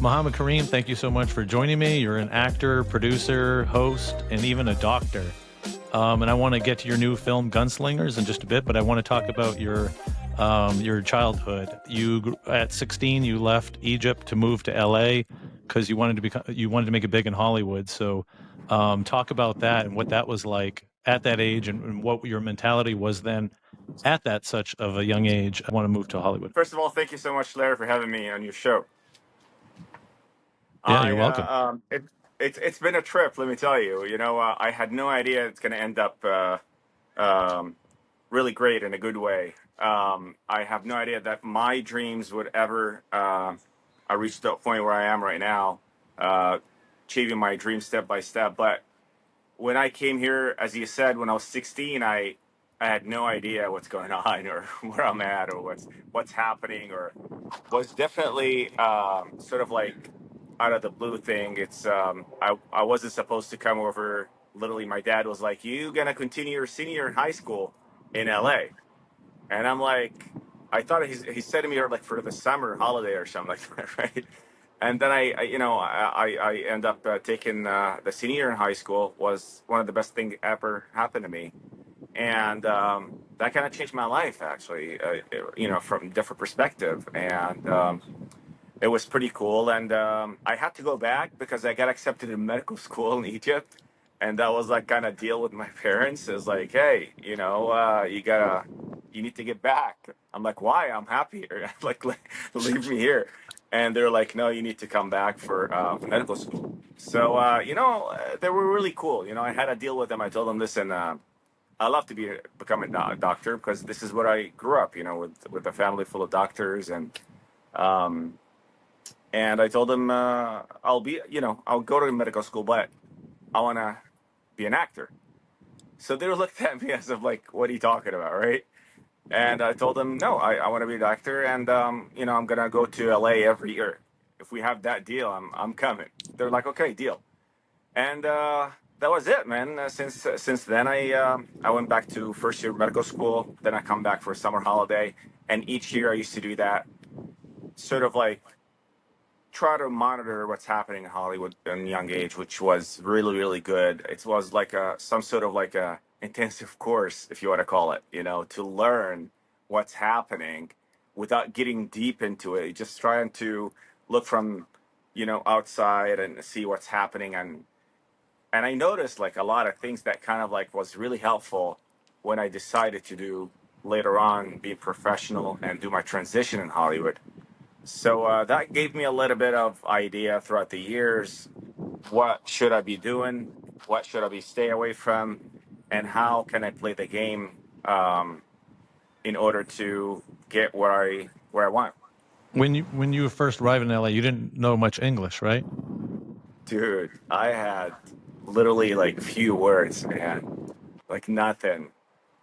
Mohamed Karim, thank you so much for joining me. You're an actor, producer, host, and even a doctor. And I want to get to your new film, Gunslingers, in just a bit, but I want to talk about your childhood. At 16, you left Egypt to move to LA because you wanted to make it big in Hollywood. So, talk about that and what that was like at that age, and what your mentality was then at that such of a young age. I want to move to Hollywood. First of all, thank you so much, Larry, for having me on your show. Yeah, you're I welcome. it's been a trip, let me tell you. I had no idea it's going to end up um, really great in a good way. I have no idea that my dreams would ever. I reached the point where I am right now, uh, achieving my dreams step by step. But when I came here, as you said, when I was 16, I had no idea what's going on or where I'm at or what's happening or was definitely sort of like out of the blue thing. I wasn't supposed to come over. Literally, my dad was like, "You gonna continue your senior in high school in LA?" And I'm like, I thought he said to me like for the summer holiday or something like that, right? And then I end up taking the senior in high school. Was one of the best things ever happened to me, and that kind of changed my life actually. From different perspective, and it was pretty cool. And I had to go back because I got accepted in medical school in Egypt, and that was like kind of deal with my parents. It's like, hey, you need to get back. I'm like, why? I'm happy here. Like, leave me here. And they're like, no, you need to come back for medical school. So, they were really cool. I had a deal with them. I told them, listen, I love to become a doctor because this is what I grew up, with a family full of doctors. Um, and I told them, I'll go to medical school, but I want to be an actor. So they looked at me as if like, what are you talking about, right? And I told them, no, I want to be a doctor, and I'm gonna go to LA every year. If we have that deal, I'm coming. They're like, okay, deal. And that was it, man. Since then, I went back to first year medical school. Then I come back for a summer holiday, and each year I used to do that, sort of like try to monitor what's happening in Hollywood in young age, which was really, really good. It was like some sort of like a intensive course, if you want to call it, to learn what's happening without getting deep into it. Just trying to look from, outside and see what's happening. And I noticed like a lot of things that kind of like was really helpful when I decided to do later on be professional and do my transition in Hollywood. So that gave me a little bit of idea throughout the years. What should I be doing? What should I be stay away from? And how can I play the game in order to get where I want? When you first arrived in LA, you didn't know much English, right? Dude, I had literally like few words, man. Like nothing.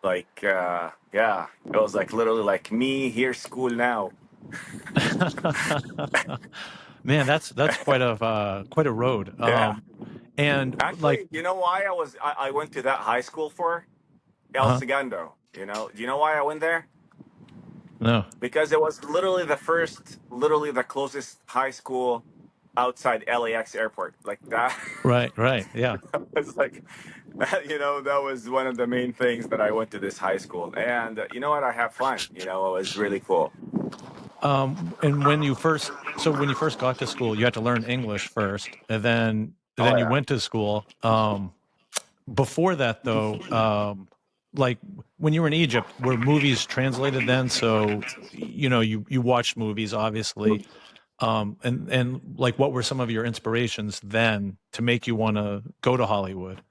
Like yeah, it was like literally like me here, school now. Man, that's quite a road. Yeah. And like, Actually, you know why I went to that high school for? El uh, Segundo. Do you know why I went there? no, Because it was literally the closest high school outside LAX airport. Like that. right, yeah. It's like, that was one of the main things that I went to this high school. And you know what? I have fun. It was really cool. And when you first got to school, you had to learn English first, and Oh then you yeah. went to school. Before that, though, like when you were in Egypt, were movies translated then? So, you watched movies, obviously. And like, what were some of your inspirations then to make you want to go to Hollywood?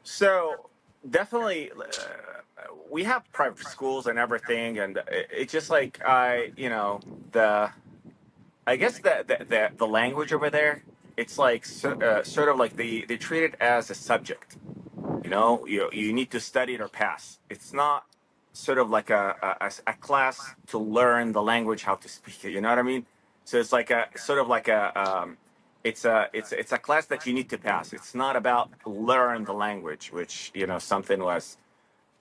So definitely, we have private schools and everything, and it's just like the I guess the language over there, it's like sort of like they treat it as a subject. You need to study it or pass. It's not sort of like a class to learn the language, how to speak it. You know what I mean? So it's like a sort of like it's a class that you need to pass. It's not about learn the language, which something was.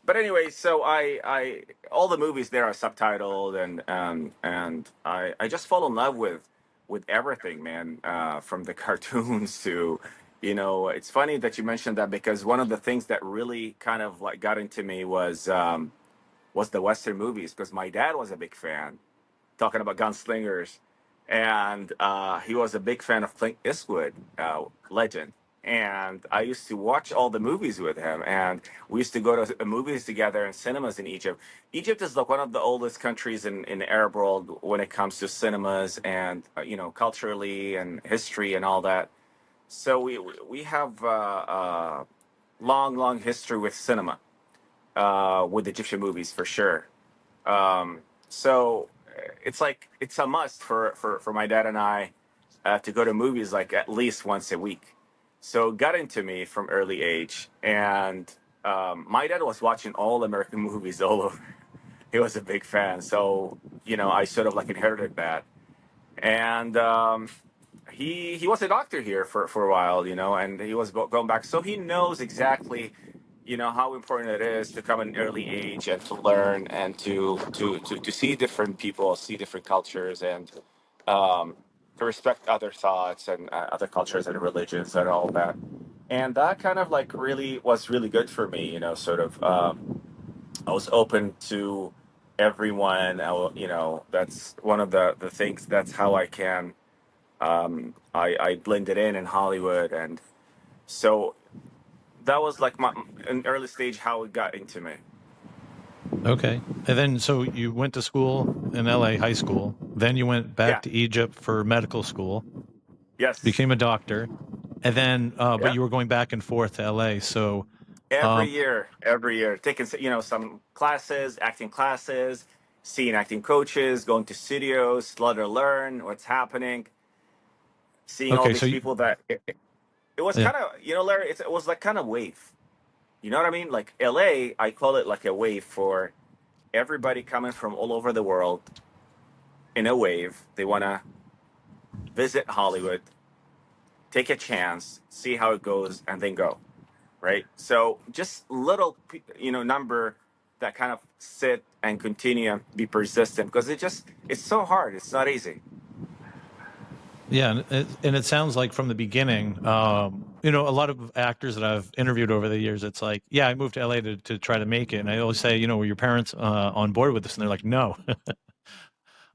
But anyway, so I all the movies there are subtitled, and I just fall in love with with everything, man, from the cartoons to, it's funny that you mentioned that because one of the things that really kind of like got into me was the Western movies because my dad was a big fan, talking about gunslingers, and he was a big fan of Clint Eastwood, legend. And I used to watch all the movies with him, and we used to go to movies together in cinemas in Egypt. Egypt is like one of the oldest countries in the Arab world when it comes to cinemas and culturally and history and all that. So we have long history with cinema, with Egyptian movies for sure. So it's like it's a must for my dad and I to go to movies like at least once a week. So it got into me from early age, and my dad was watching all American movies all over. He was a big fan, so I sort of like inherited that. And he was a doctor here for a while, and he was going back, so he knows exactly how important it is to come at an early age and to learn and to see different people, see different cultures, and to respect other thoughts and other cultures and religions and all that. And that kind of like really was really good for me, sort of. I was open to everyone. That's one of the things. That's how I can. I blended in Hollywood, and so that was like an early stage how it got into me. Okay. And then, so you went to school in LA, high school. Then you went back Yeah. to Egypt for medical school, Yes. became a doctor. And then, but Yeah. you were going back and forth to LA. So, Every um, year, every year, taking some classes, acting classes, seeing acting coaches, going to studios, let her learn what's happening, seeing all okay. these people that it was Yeah. kind of Larry, it was like kind of wave. You know what I mean? Like LA, I call it like a wave for everybody coming from all over the world in a wave. They want to visit Hollywood, take a chance, see how it goes, and then go. Right? So just little, number that kind of sit and continue, be persistent because it's so hard. It's not easy. Yeah, and it sounds like from the beginning, a lot of actors that I've interviewed over the years, it's like, yeah, I moved to LA to try to make it, and I always say, were your parents on board with this? And they're like, no.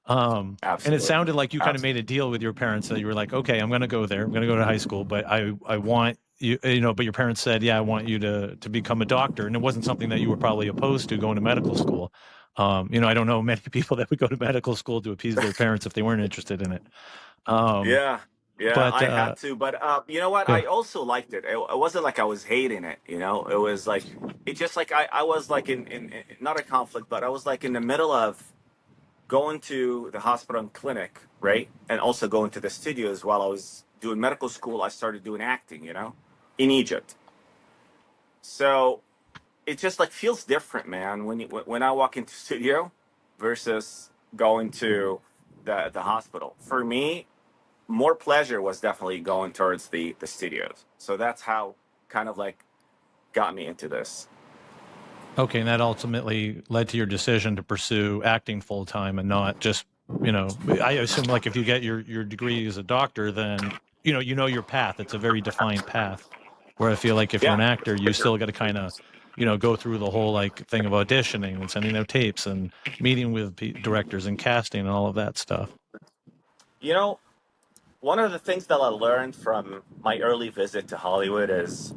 And it Absolutely. sounded like you kind of made a Absolutely. deal with your parents that you were like, okay, I'm going to go there, I'm going to go to high school, but I want you, but your parents said, yeah, I want you to become a doctor, and it wasn't something that you were probably opposed to going to medical school. I don't know many people that would go to medical school to appease their parents if they weren't interested in it. Um, Yeah. Yeah, but I had to, but you know what? yeah. I also liked it. It wasn't like I was hating it. It was like it just like I was like in not a conflict, but I was like in the middle of going to the hospital and clinic, right? And also going to the studios while I was doing medical school. I started doing acting, in Egypt. So it just like feels different, man, when I walk into studio versus going to the hospital. For me, more pleasure was definitely going towards the studios. So that's how kind of like got me into this. Okay, and that ultimately led to your decision to pursue acting full time and not just, I assume like if you get your degree as a doctor, then you know your path. It's a very defined path. Where I feel like if you're an Yeah, actor, for you sure. still got to kind of, go through the whole like thing of auditioning and sending out tapes and meeting with directors and casting and all of that stuff. You know, one of the things that I learned from my early visit to Hollywood is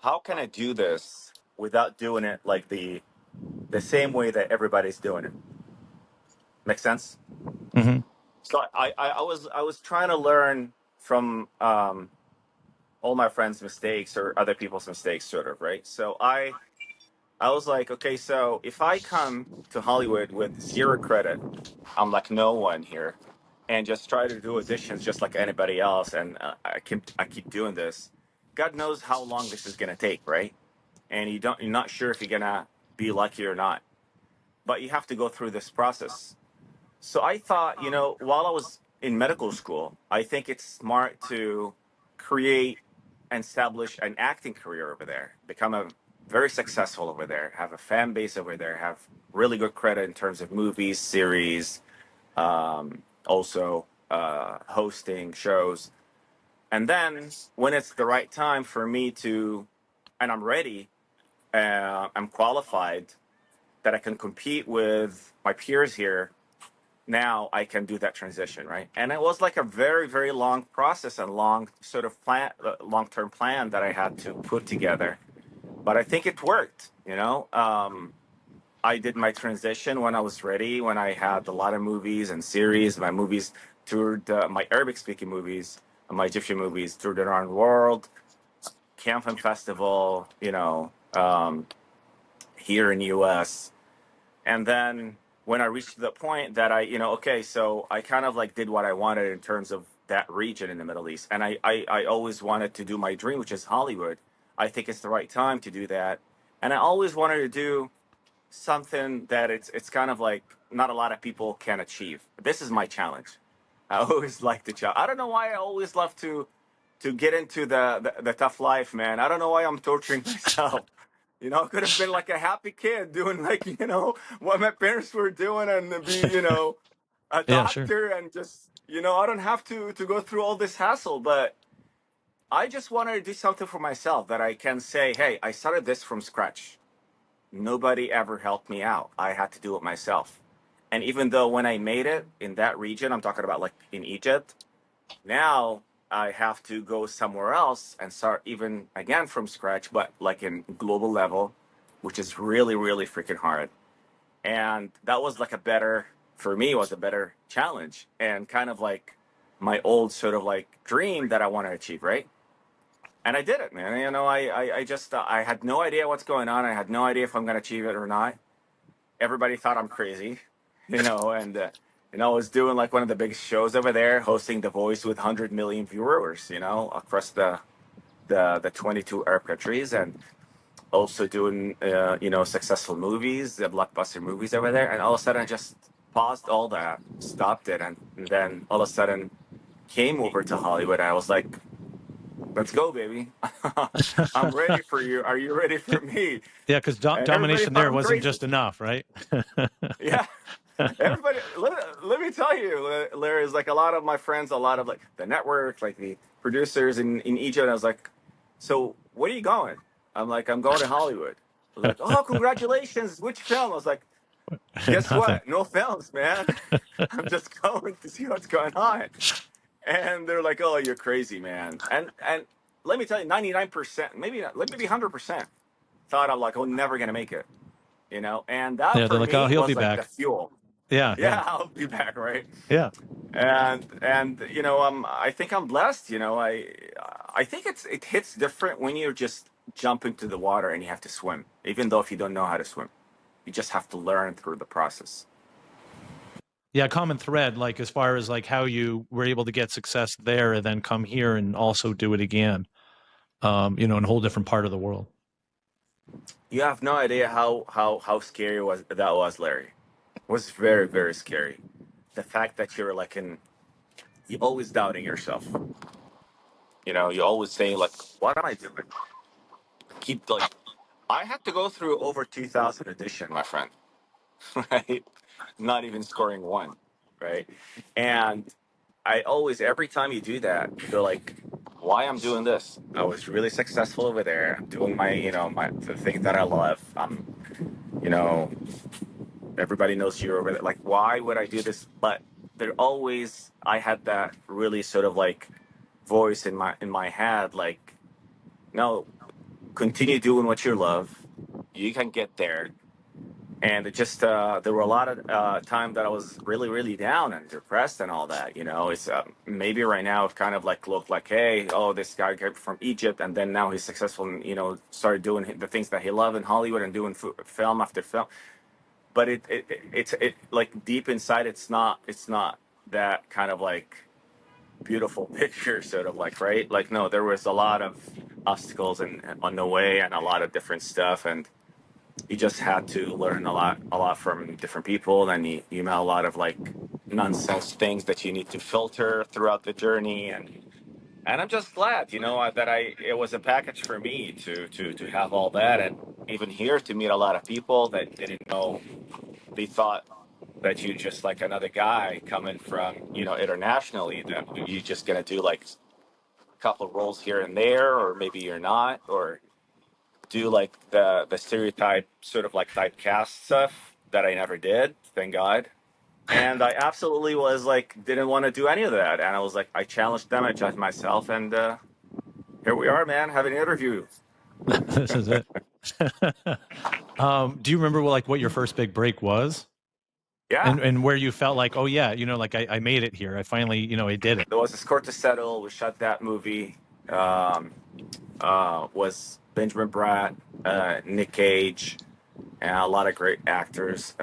how can I do this without doing it like the same way that everybody's doing it? Make sense? Hmm. So I was trying to learn from all my friends' mistakes or other people's mistakes, sort of, right? So I was like, okay, so if I come to Hollywood with zero credit, I'm like no one here, and just try to do auditions just like anybody else, and I keep doing this. God knows how long this is gonna take, right? And you're not sure if you're gonna be lucky or not, but you have to go through this process. So I thought, while I was in medical school, I think it's smart to create and establish an acting career over there, become a very successful over there, have a fan base over there, have really good credit in terms of movies, series, also. hosting shows. And then when it's the right time for me to, and I'm ready, I'm qualified, that I can compete with my peers here, now I can do that transition, right? And it was like a very, very long process and long sort of plan, long-term plan that I had to put together. But I think it worked, you know. I did my transition when I was ready, when I had a lot of movies and series. My movies toured, my Arabic-speaking movies, my Egyptian movies toured around the world, Cannes Film Festival, you know, here in the U.S. And then when I reached the point that I, you know, okay, so I kind of like did what I wanted in terms of that region in the Middle East. And I always wanted to do my dream, which is Hollywood. I think it's the right time to do that. And I always wanted to do something that it's kind of like not a lot of people can achieve. This is my challenge. I always like the challenge. I don't know why I always love to get into the tough life, man. I don't know why I'm torturing myself. You know, I could have been like a happy kid doing like, you know, what my parents were doing and be, you know, a Yeah, sure. doctor and just, you know, I don't have to go through all this hassle, but I just wanted to do something for myself that I can say, hey, I started this from scratch. Nobody ever helped me out. I had to do it myself. And even though when I made it in that region, I'm talking about like in Egypt, now I have to go somewhere else and start even again from scratch, but like in global level, which is really, really freaking hard. And that was like a better, for me, was a better challenge and kind of like my old sort of like dream that I want to achieve, right? And I did it, man. You know, I just, I had no idea what's going on. I had no idea if I'm going to achieve it or not. Everybody thought I'm crazy, you know, and I was doing like one of the biggest shows over there, hosting The Voice with 100 million viewers, you know, across the 22 Arab countries, and also doing, you know, successful movies, the blockbuster movies over there. And all of a sudden, I just paused all that, stopped it, and then all of a sudden came over to Hollywood. I was like, let's go, baby. I'm ready for you. Are you ready for me? Yeah, because And everybody domination thought there I'm wasn't crazy. just enough, right? Yeah. Everybody, let me tell you, Larry, is like a lot of my friends, a lot of like the network, like the producers in Egypt. I was like, so where are you going? I'm like, I'm going to Hollywood. I was like, oh, congratulations. Which film? I was like, guess Nothing. what? No films, man. I'm just going to see what's going on. And they're like, oh, you're crazy, man. And let me tell you, 99%, maybe not, maybe 100% thought I'm like, oh, never going to make it, you know? And that Yeah, they're for like, oh, me he'll be was like the back. fuel. Yeah, yeah, Yeah, I'll be back, right? yeah. And you know, I think I'm blessed. You know, I think it hits different when you just jump into the water and you have to swim, even though if you don't know how to swim, you just have to learn through the process. Yeah, common thread, like as far as like how you were able to get success there and then come here and also do it again, you know, in a whole different part of the world. You have no idea how scary that was, Larry. It was very, very scary. The fact that you're like you're always doubting yourself. You know, you're always saying like, what am I doing? Keep like, I had to go through over 2,000 edition, my friend. Right? Not even scoring one, right? And I always, every time you do that, you're like, why I'm doing this? I was really successful over there. I'm doing my, you know, the thing that I love. You know, everybody knows you're over there. Like, why would I do this? But there always, I had that really sort of like voice in my head, like, no, continue doing what you love. You can get there. And it just there were a lot of time that I was really really down and depressed and all that, you know. It's maybe right now it kind of like looked like, hey, oh, this guy came from Egypt and then now he's successful and, you know, started doing the things that he loved in Hollywood and doing film after film. But it's like deep inside, it's not that kind of like beautiful picture, sort of like, right, like, no, there was a lot of obstacles and on the way and a lot of different stuff, and you just had to learn a lot from different people, and you met a lot of like nonsense things that you need to filter throughout the journey, and I'm just glad, you know, that it was a package for me to have all that, and even here to meet a lot of people that didn't know, they thought that you just like another guy coming from, internationally, that you just gonna do like a couple of roles here and there, or maybe you're not, or do like the stereotype sort of like typecast stuff that I never did, thank God. And I absolutely was like, didn't want to do any of that. And I was like, I challenged them, I challenged myself, and here we are, man, having an interview. This is it. Do you remember what your first big break was, Yeah, and where you felt like, oh yeah, like I made it here. I finally, I did it. there was a Score to Settle. We shot that movie. Um, was Benjamin Bratt, Nick Cage, and a lot of great actors.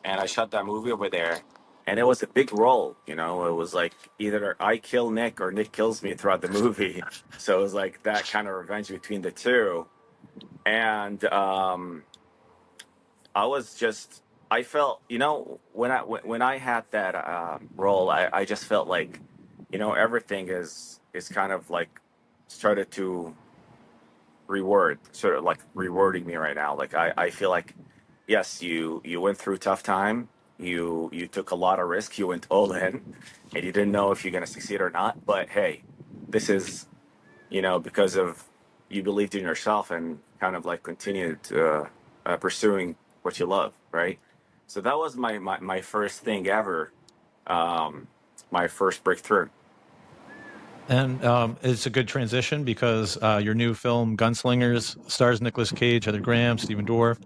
And I shot that movie over there. And it was a big role, It was like either I kill Nick or Nick kills me throughout the movie. So it was like that kind of revenge between the two. And I felt, when I had that role, I just felt like, everything is kind of like started to sort of like rewarding me right now. Like I feel like, yes, you went through a tough time. You took a lot of risk. You went all in, and you didn't know if you're gonna succeed or not. But hey, this is, because of you believed in yourself and kind of like continued pursuing what you love, right? So that was my first thing ever, um, my first breakthrough. And it's a good transition because your new film Gunslingers stars Nicolas Cage, Heather Graham, Stephen Dorff.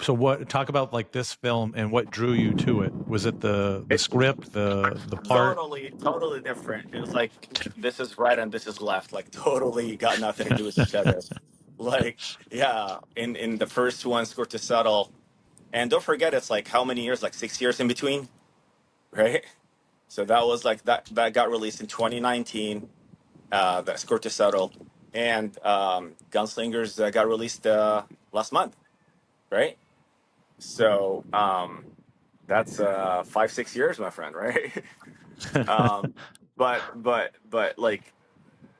So what talk about like this film and what drew you to it? Was it the It, script, the part? totally different. It was like this is right and this is left. Like totally got nothing to do with each other. Like yeah, in the first one, Score to Settle, and don't forget it's like how many years? Like 6 years in between, right? So that was like that got released in 2019. That Score to Settle, and Gunslingers got released last month, right? So that's 5 6 years, my friend, right? um, but like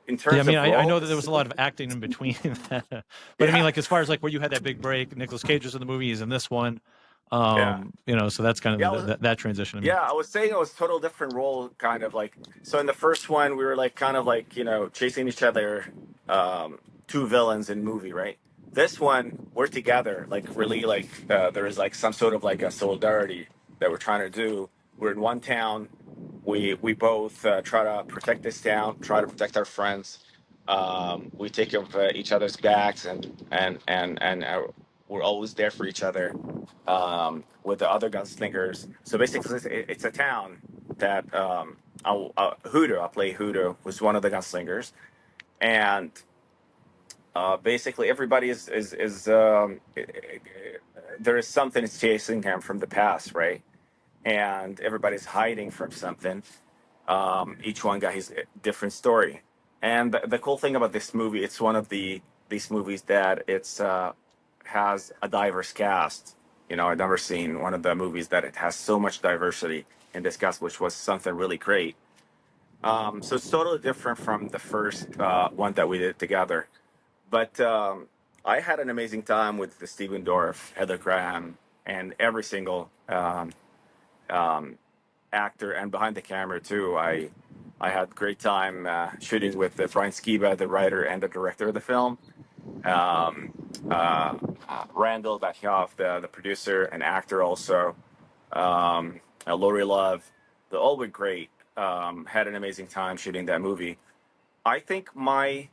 in Yeah, I terms mean, of I know that there roles, was a lot of acting in between that, but I mean, yeah, like as far as like where you had that big break, Nicolas Cage was in the movies and this one, yeah, so that's kind yeah. of that transition. I mean, I was saying it was total different role, kind of like. So in the first one, we were like kind of like chasing each other, two villains in movie, right? This one, we're together, like really, like there is like some sort of like a solidarity that we're trying to do. We're in one town. We both try to protect this town, try to protect our friends. We take up each other's backs, and we're always there for each other, with the other gunslingers. So basically, it's a town that Hoodoo, I play Hoodoo, was one of the gunslingers, and basically everybody there is something that's chasing him from the past, right? And everybody's hiding from something. Each one got his different story. And the cool thing about this movie, it's one of these movies that it's has a diverse cast. I've never seen one of the movies that it has so much diversity in this cast, which was something really great. So it's totally different from the first one that we did together. But I had an amazing time with the Stephen Dorff, Heather Graham, and every single um, actor and behind the camera too. I had great time shooting with Brian Skiba, the writer and the director of the film. Um, Randall Bathoff, the producer and actor, also. Lori Love. They all were great. Had an amazing time shooting that movie. I think my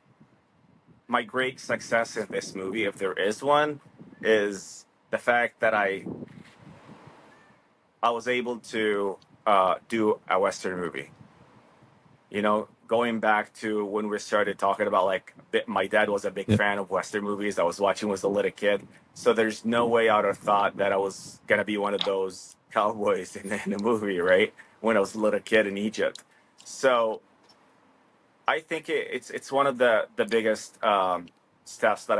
great success in this movie, if there is one, is the fact that I was able to do a Western movie. Going back to when we started talking about like my dad was a big yeah. fan of Western movies. I was watching was a little kid, so there's no way I would have thought that I was gonna be one of those cowboys in the movie, right? When I was a little kid in Egypt. So I think it's one of the biggest steps that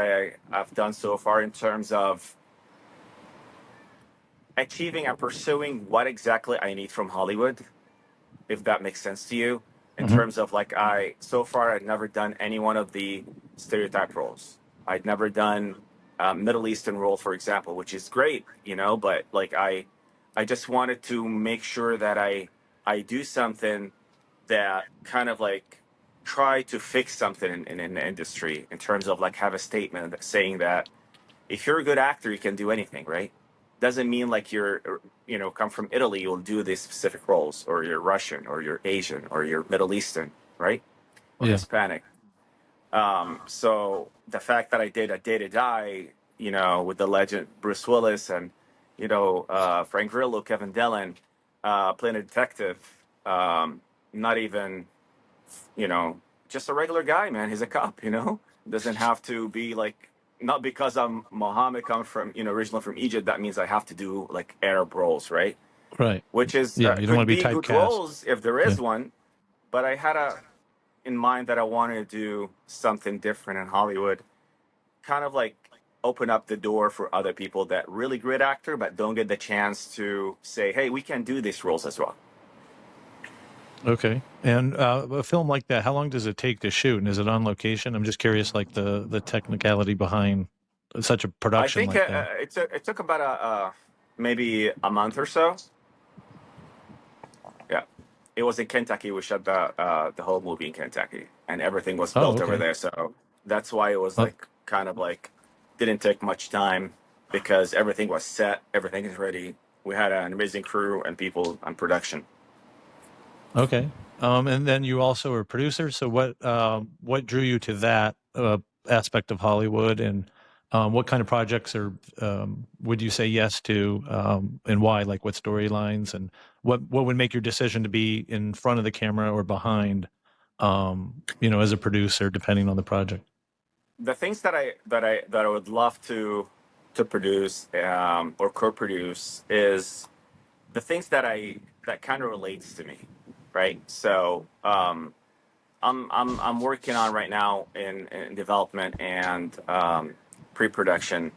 I've done so far in terms of achieving and pursuing what exactly I need from Hollywood, if that makes sense to you. In Hmm. terms of like so far I'd never done any one of the stereotype roles. I'd never done Middle Eastern role, for example, which is great, but like I just wanted to make sure that I do something that kind of like try to fix something in the industry in terms of like have a statement saying that if you're a good actor, you can do anything, right? Doesn't mean like you're, come from Italy, you'll do these specific roles, or you're Russian, or you're Asian, or you're Middle Eastern, right? Or Yeah. Hispanic. So the fact that I did A Day to Die, with the legend Bruce Willis and, Frank Grillo, Kevin Dillon, playing a detective, not even, you know, just a regular guy, man. He's a cop, doesn't have to be like, not because I'm Mohammed, come from, originally from Egypt, that means I have to do like Arab roles, right? Right. Which is, Yeah. You don't want could to be be good typecast. roles if there Yeah. is one, but I had in mind that I wanted to do something different in Hollywood, kind of like open up the door for other people that really great actor, but don't get the chance to say, hey, we can do these roles as well. Okay. And a film like that, how long does it take to shoot? And is it on location? I'm just curious, like the technicality behind such a I production think like that. it took about maybe a month or so. Yeah, it was in Kentucky. We shot the whole movie in Kentucky, and everything was Oh, built over okay. there. So that's why it was Oh, like kind of like didn't take much time because everything was set, everything is ready. We had an amazing crew and people on production. okay. And then you also are a producer. So what drew you to that aspect of Hollywood, and what kind of projects or would you say yes to, and why? Like what storylines, and what would make your decision to be in front of the camera or behind, as a producer, depending on the project? The things that I would love to produce or co-produce is the things that kind of relates to me, right? So I'm working on right now in development and pre-production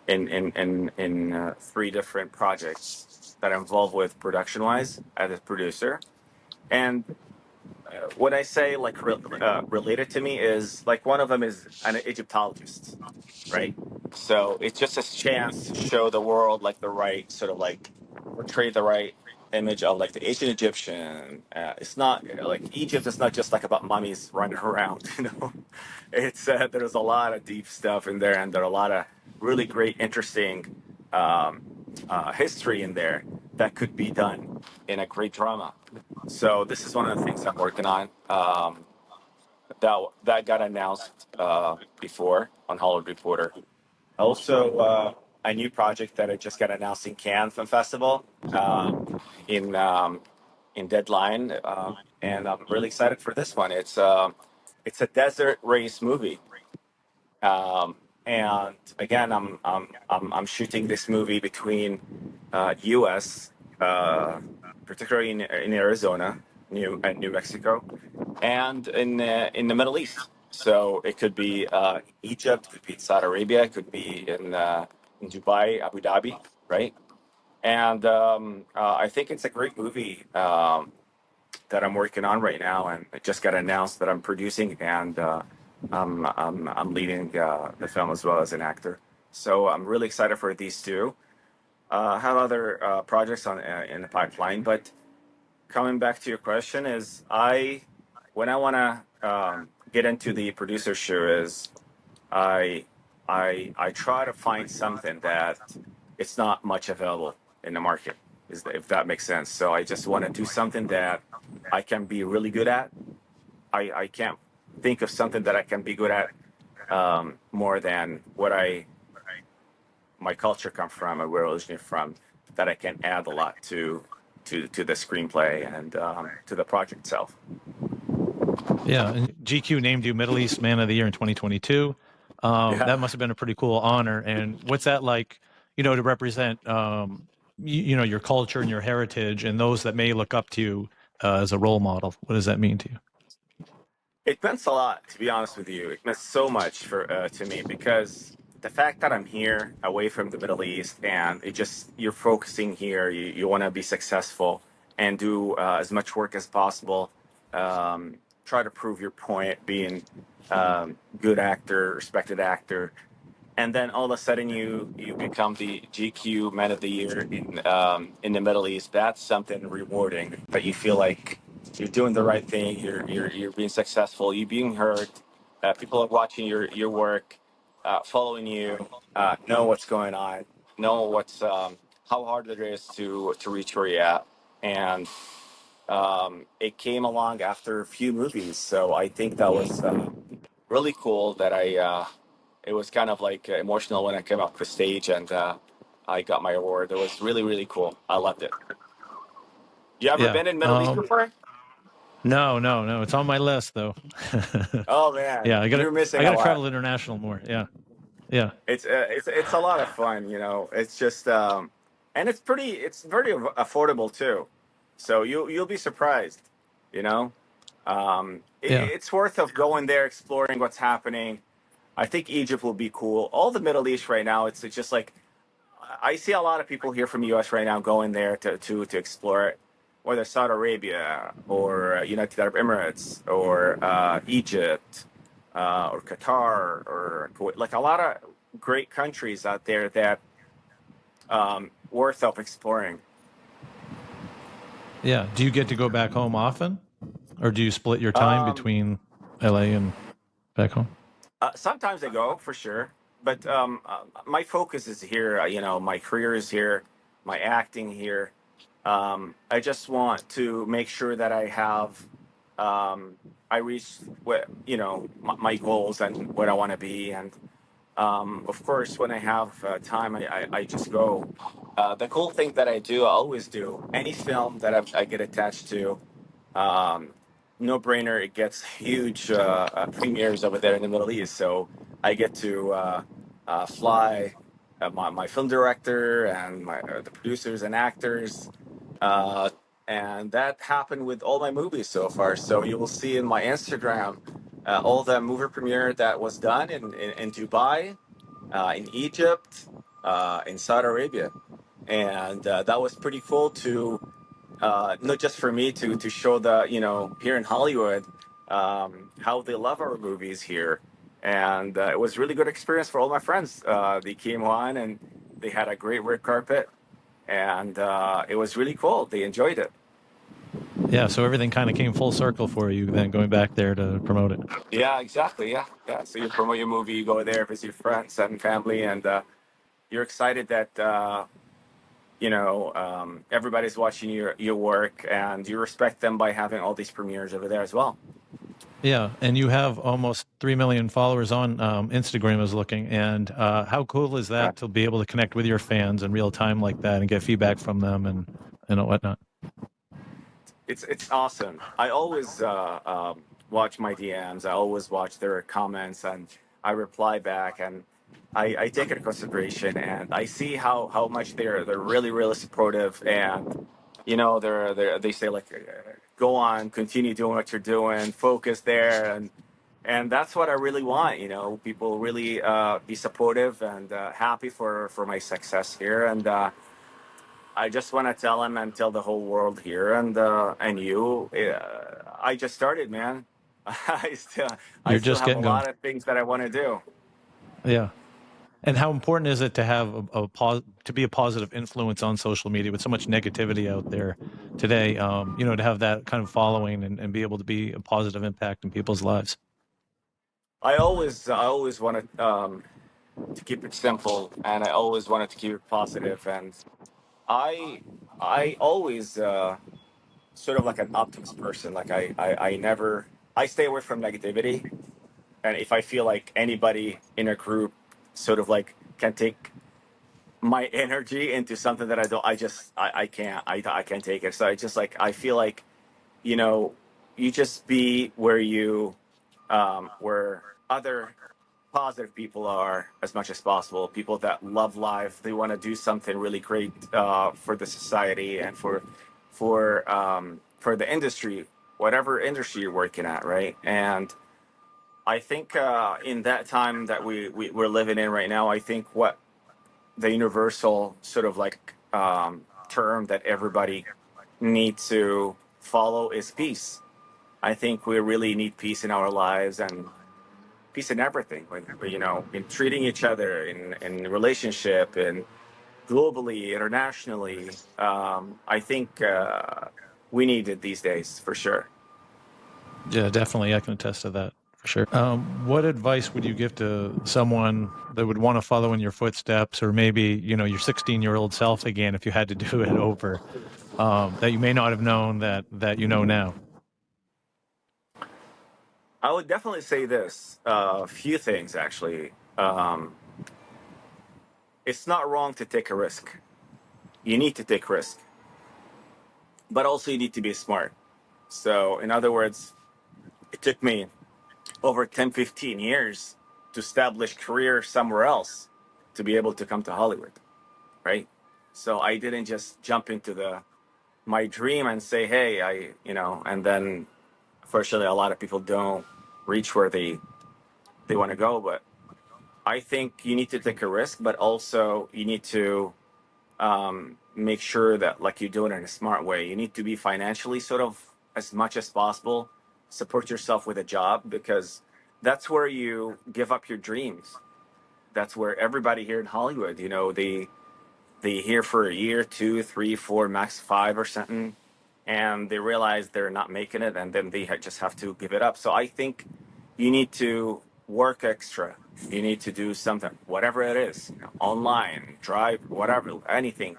in three different projects that I'm involved with production wise as a producer. And what I say like related to me is like one of them is an Egyptologist, right? So it's just a chance to show the world like the right sort of like portray the right image of like the ancient Egyptian. It's not like Egypt is not just like about mummies running around, It's there's a lot of deep stuff in there, and there are a lot of really great, interesting um, history in there that could be done in a great drama. So this is one of the things I'm working on. That got announced before on Hollywood Reporter. Also, a new project that I just got announced in Cannes Film Festival in Deadline, and I'm really excited for this one. It's a desert race movie, and again, I'm shooting this movie between U.S., particularly in Arizona, New Mexico, and in the Middle East. So it could be Egypt, could be Saudi Arabia, could be in Dubai, Abu Dhabi, right? And I think it's a great movie that I'm working on right now, and it just got announced that I'm producing, and I'm leading the film as well as an actor. So I'm really excited for these two. I have other projects on in the pipeline, but coming back to your question is when I want to get into the producer shoe is I I try to find something that it's not much available in the market, if that makes sense. So I just want to do something that I can be really good at. I can't think of something that I can be good at more than what my culture come from and where I originally from, that I can add a lot to the screenplay and to the project itself. Yeah, and GQ named you Middle East Man of the Year in 2022. That Yeah. must have been a pretty cool honor. And what's that like, to represent, your culture and your heritage, and those that may look up to you as a role model? What does that mean to you? It meant a lot, to be honest with you. It meant so much for to me because the fact that I'm here, away from the Middle East, and you're focusing here. You want to be successful and do as much work as possible. Try to prove your point, being good actor, respected actor. and then all of a sudden you become the GQ Man of the Year in the Middle East. That's something rewarding that you feel like you're doing the right thing. You're being successful. You're being heard. People are watching your work, following you, know what's going on, know what's how hard it is to reach where you're at, and it came along after a few movies. So I think that was really cool that it was kind of like emotional when I came up the stage and I got my award. It was really, really cool. I loved it. You ever Yeah. been in Middle East before? No, no, no. It's on my list though. Oh man, Yeah, you're I missing a gotta lot. travel international more. Yeah. Yeah. It's a lot of fun, you know. It's just and it's very affordable too. So you'll be surprised, you know. Yeah. It's worth of going there, exploring what's happening. I think Egypt will be cool. All the Middle East right now, it's just like I see a lot of people here from the U.S. right now going there to explore it, whether Saudi Arabia or United Arab Emirates or Egypt or Qatar or Kuwait. Like a lot of great countries out there that worth of exploring. Yeah. Do you get to go back home often, or do you split your time Um, between LA and back home? Sometimes I go for sure, but my focus is here. My career is here, my acting here. I just want to make sure that I reach what my goals and what I want to be, and of course, when I have time, I just go. The cool thing that I do, I always do. Any film that I get attached to, um, no brainer. It gets huge premieres over there in the Middle East. So I get to fly my film director and the producers and actors. Uh, and that happened with all my movies so far. So you will see in my Instagram all the movie premiere that was done in Dubai, in Egypt, in Saudi Arabia. And that was pretty cool to not just for me to show the here in Hollywood how they love our movies here, and it was really good experience for all my friends. They came on and they had a great red carpet, and it was really cool. They enjoyed it. Yeah. So everything kind of came full circle for you then going back there to promote it. Yeah, exactly. Yeah, yeah. So you promote your movie, you go there, visit your friends and family, and you're excited that everybody's watching your work, and you respect them by having all these premieres over there as well. Yeah, and you have almost 3 million followers on Instagram. I was looking, and how cool is Yeah. that to be able to connect with your fans in real time like that and get feedback from them and whatnot? It's awesome. I always watch my DMs. I always watch their comments, and I reply back, and I take it into consideration, and I see how much they're really really supportive, and they say like, go on, continue doing what you're doing, focus there, and that's what I really want. People really be supportive and happy for my success here, and I just want to tell him and tell the whole world here and you. I just started, man. I still I You're still just have a getting going. lot of things that I want to do. Yeah. And how important is it to have to be a positive influence on social media with so much negativity out there today? To have that kind of following and be able to be a positive impact in people's lives. I always wanted to keep it simple, and I always wanted to keep it positive, and I I always sort of like an optimist person. Like I never I stay away from negativity, and if I feel like anybody in a group sort of like can take my energy into something that I don't, I can't, I can't take it. So I just like, I feel like, you know, you just be where other positive people are as much as possible. People that love life, they want to do something really great for the society and for the industry, whatever industry you're working at, right? And I think in that time that we're living in right now, I think what the universal sort of like term that everybody needs to follow is peace. I think we really need peace in our lives, and peace in everything, when, in treating each other, in relationship, and globally, internationally. I think we need it these days for sure. Yeah, definitely. I can attest to that for sure. What advice would you give to someone that would want to follow in your footsteps, or maybe, your 16-year-old self again, if you had to do it over, that you may not have known that you know now? I would definitely say this, a few things actually. It's not wrong to take a risk. You need to take risk, but also you need to be smart. So, in other words, it took me over 10, 15 years to establish career somewhere else to be able to come to Hollywood, right? So I didn't just jump into the my dream and say, hey, and then fortunately a lot of people don't reach where they want to go. But I think you need to take a risk, but also you need to make sure that like you do it in a smart way. You need to be financially sort of as much as possible, support yourself with a job, because that's where you give up your dreams. That's where everybody here in Hollywood, they here for a year, 2, 3, 4, max 5 or something, and they realize they're not making it, and then they just have to give it up. So I think you need to work extra. You need to do something, whatever it is, online, drive, whatever, anything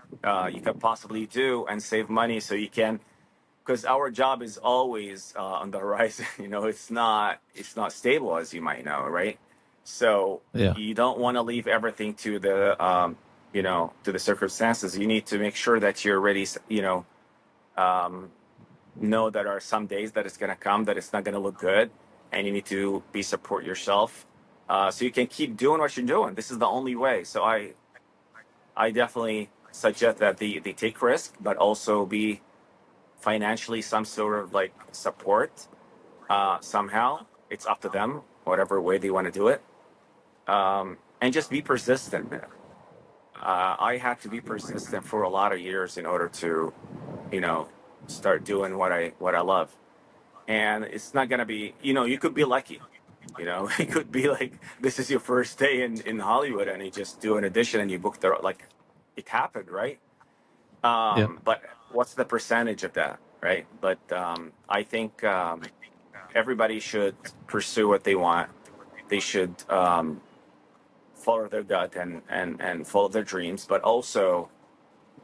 you could possibly do, and save money so you can. Because our job is always on the horizon. It's not stable, as you might know, right? So Yeah. you don't want to leave everything to the circumstances. You need to make sure that you're ready. Um, know that are some days that it's going to come that it's not going to look good, and you need to be support yourself, so you can keep doing what you're doing. This is the only way. So I definitely suggest that they take risk, but also be financially some sort of like support, somehow. It's up to them, whatever way they want to do it, and just be persistent, man. I had to be persistent for a lot of years in order to, you know, start doing what I love. And it's not gonna be, you could be lucky. It could be like this is your first day in Hollywood, and you just do an audition and you book the like, it happened, right? Yeah. But what's the percentage of that, right? But I think everybody should pursue what they want. They should follow their gut and follow their dreams, but also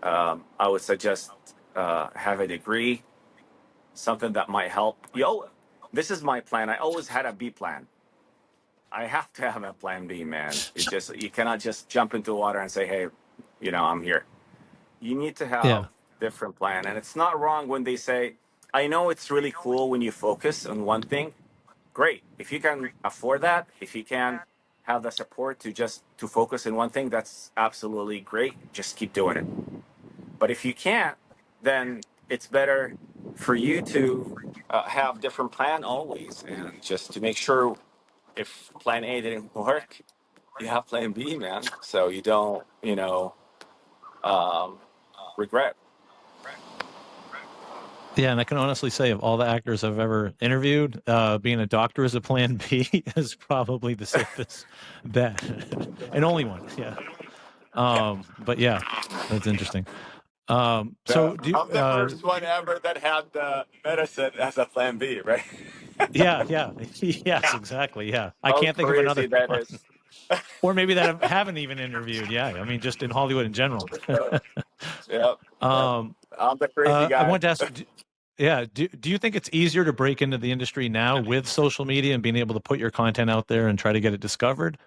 I would suggest have a degree, something that might help. This is my plan. I always had a B plan. I have to have a plan B, man. It just you cannot just jump into water and say, hey, I'm here. You need to have Yeah. different plan, and it's not wrong when they say, I know it's really cool when you focus on one thing. Great. If you can afford that, if you can have the support to focus in one thing, that's absolutely great. Just keep doing it. But if you can't, then it's better for you to have different plan always, and just to make sure if plan A didn't work, you have plan B, man. So you don't, um, regret. Yeah, and I can honestly say of all the actors I've ever interviewed, being a doctor as a plan B is probably the safest bet. And only one. Yeah. Yeah. But yeah, that's interesting. No, So do I'm the first one ever that had the medicine as a plan B, right? yeah, yeah. Yes, Yeah. exactly. Yeah. I How can't think of crazy another that one. is. Or maybe that I haven't even interviewed. Yeah. I mean, just in Hollywood in general. Yep. Yep. um, I'm the crazy I guy. wanted to ask, yeah, do you think it's easier to break into the industry now with social media and being able to put your content out there and try to get it discovered?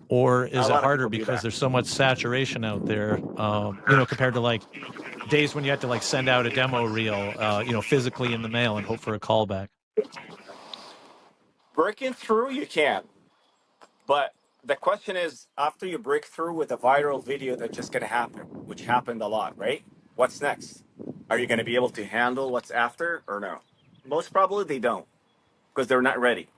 Or A is it lot of harder people do because that. there's so much saturation out there, compared to like days when you had to like send out a demo reel, physically in the mail and hope for a callback? Breaking through, you can. But the question is, after you break through with a viral video that's just going to happen, which happened a lot, right? What's next? Are you going to be able to handle what's after or no? Most probably they don't, because they're not ready,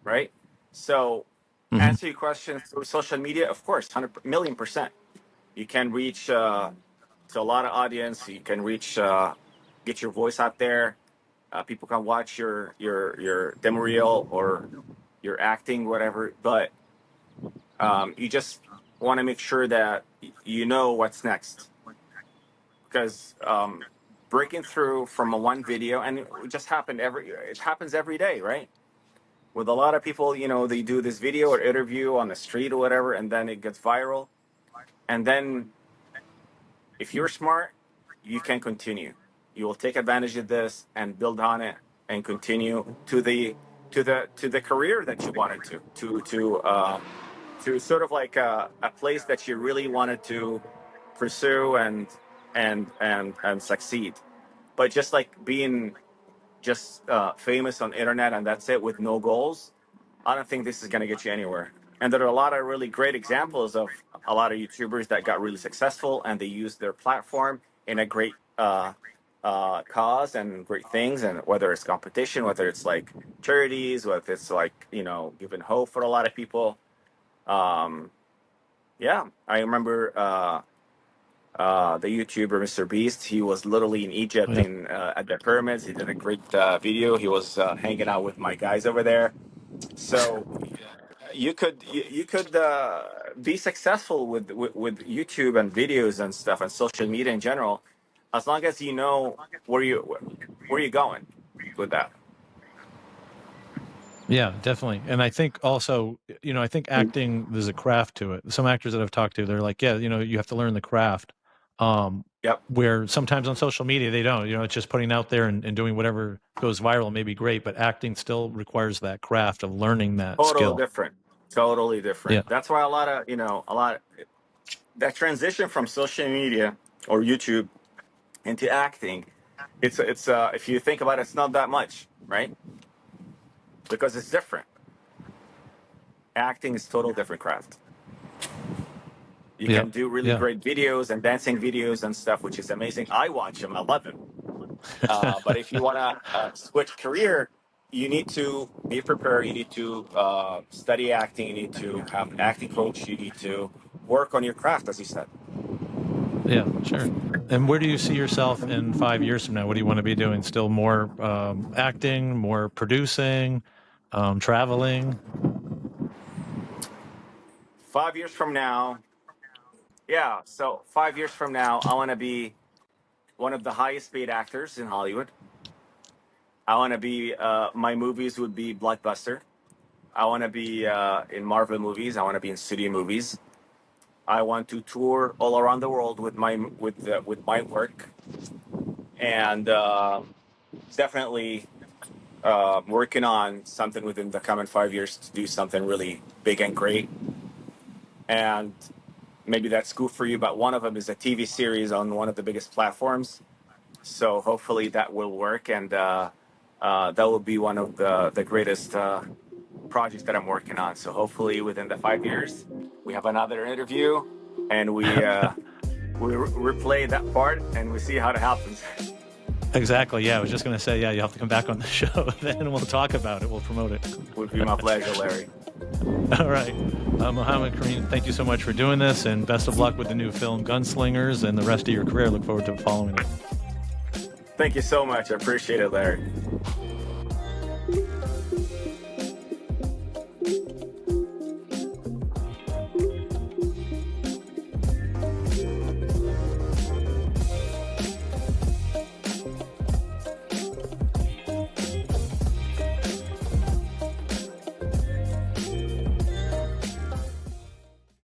right? So, Hmm. answer your question through social media, of course, 100 million%. You can reach to a lot of audience. You can reach, get your voice out there. People can watch your demo reel or you're acting, whatever, but you just want to make sure that you know what's next, because breaking through from a one video, and it just happened it happens every day, right? With a lot of people, they do this video or interview on the street or whatever, and then it gets viral, and then if you're smart, you can continue. You will take advantage of this and build on it and continue to the career that you wanted to sort of like a place that you really wanted to pursue and succeed. But just like being just famous on the internet and that's it with no goals, I don't think this is going to get you anywhere. And there are a lot of really great examples of a lot of YouTubers that got really successful and they used their platform in a great cause and great things. And whether it's competition, whether it's like charities, whether it's like, giving hope for a lot of people. Yeah, I remember the YouTuber Mr. Beast. He was literally in Egypt at the pyramids. He did a great video. He was hanging out with my guys over there. So you could be successful with YouTube and videos and stuff and social media in general, as long as you know where you're going with that. Yeah, definitely. And I think also, I think acting, there's a craft to it. Some actors that I've talked to, they're like, yeah, you have to learn the craft. Yep. Where sometimes on social media, they don't, it's just putting out there and doing whatever goes viral may be great, but acting still requires that craft of learning that skill. Totally different. Yeah. That's why that transition from social media or YouTube into acting, it's if you think about it, it's not that much, right? Because it's different. Acting is total different craft. You can do really great videos and dancing videos and stuff, which is amazing. I watch them, I love them. But if you want to switch career, you need to be prepared. You need to study acting. You need to have an acting coach. You need to work on your craft, as you said. Yeah, sure. And where do you see yourself in 5 years from now? What do you want to be doing? Still more acting, more producing, traveling? 5 years from now, yeah. So 5 years from now, I want to be one of the highest paid actors in Hollywood. I want to be, my movies would be blockbuster. I want to be in Marvel movies. I want to be in studio movies. I want to tour all around the world with my work, and definitely working on something within the coming 5 years to do something really big and great. And maybe that's cool for you, but one of them is a TV series on one of the biggest platforms. So hopefully that will work, and that will be one of the greatest projects that I'm working on. So hopefully within the 5 years, we have another interview, and we replay that part, and we see how it happens. Exactly. Yeah, I was just going to say, yeah, you have to come back on the show, then we'll talk about it. We'll promote it. It would be my pleasure, Larry. All right. Mohamed Karim, thank you so much for doing this, and best of luck with the new film Gunslingers and the rest of your career. Look forward to following it. Thank you so much. I appreciate it, Larry.